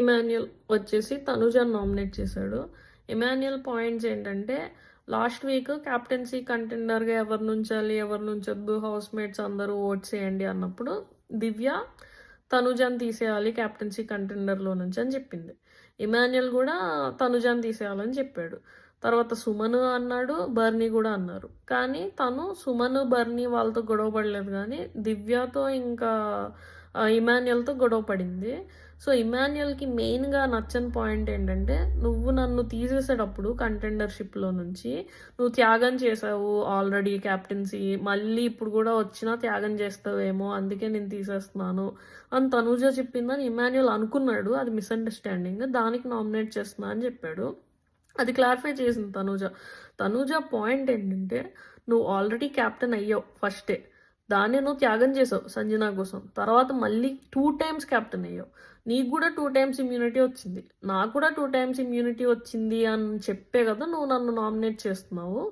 ఇమాన్యుయల్ వచ్చేసి తనుజాని నామినేట్ చేశాడు. ఇమాన్యుయల్ పాయింట్స్ ఏంటంటే, లాస్ట్ వీక్ క్యాప్టెన్సీ కంటెండర్గా ఎవరు నుంచాలి ఎవరు నుంచొద్దు హౌస్ మేట్స్ అందరూ ఓట్స్ వేయండి అన్నప్పుడు దివ్య తనుజాని తీసేయాలి క్యాప్టెన్సీ కంటెండర్లో నుంచి అని చెప్పింది. ఇమాన్యుయల్ కూడా తనుజాని తీసేయాలని చెప్పాడు. తర్వాత సుమన్ అన్నాడు, బర్నీ కూడా అన్నారు. కానీ తను సుమన్ బర్నీ వాళ్ళతో గొడవ పడలేదు, కానీ దివ్యతో ఇంకా ఇమాన్యుయల్తో గొడవ పడింది. సో ఇమాన్యుయల్కి మెయిన్గా నచ్చని పాయింట్ ఏంటంటే, నువ్వు నన్ను తీసేసేటప్పుడు కంటెండర్షిప్లో నుంచి నువ్వు త్యాగం చేసావు ఆల్రెడీ క్యాప్టెన్సీ, మళ్ళీ ఇప్పుడు కూడా వచ్చినా త్యాగం చేస్తావేమో, అందుకే నేను తీసేస్తున్నాను అని తనూజ చెప్పిందని ఇమాన్యుయల్ అనుకున్నాడు. అది మిస్అండర్స్టాండింగ్, దానికి నామినేట్ చేస్తున్నా అని చెప్పాడు. అది క్లారిఫై చేసింది తనూజ పాయింట్ ఏంటంటే, నువ్వు ఆల్రెడీ క్యాప్టెన్ అయ్యావు ఫస్టే, దాన్ని నువ్వు త్యాగం చేసావు సంజన కోసం, తర్వాత మళ్ళీ 2 times క్యాప్టెన్ అయ్యావు, నీకు కూడా 2 times ఇమ్యూనిటీ వచ్చింది, నాకు కూడా 2 times ఇమ్యూనిటీ వచ్చింది అని చెప్పే కదా నువ్వు నన్ను నామినేట్ చేస్తున్నావు.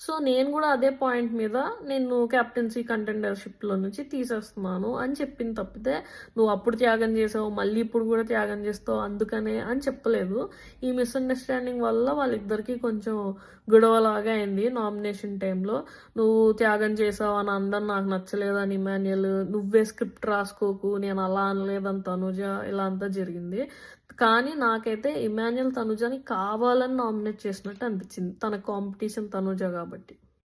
సో నేను కూడా అదే పాయింట్ మీద నేను క్యాప్టెన్సీ కంటెండర్షిప్లో నుంచి తీసేస్తున్నాను అని చెప్పింది తప్పితే, నువ్వు అప్పుడు త్యాగం చేసావు మళ్ళీ ఇప్పుడు కూడా త్యాగం చేస్తావు అందుకనే అని చెప్పలేదు. ఈ మిస్అండర్స్టాండింగ్ వల్ల వాళ్ళిద్దరికీ కొంచెం గొడవలాగా అయింది నామినేషన్ టైంలో. నువ్వు త్యాగం చేసావు అని అందరు నాకు నచ్చలేదని ఇమాన్యుయల్, నువ్వే స్క్రిప్ట్ రాసుకోకు నేను అలా అనలేదని తనుజ, ఇలా అంతా జరిగింది. కానీ నాకైతే ఇమాన్యుయల్ తనుజని కావాలని నామినేట్ చేసినట్టు అనిపించింది, తన కాంపిటీషన్ తనుజ కాబట్టి.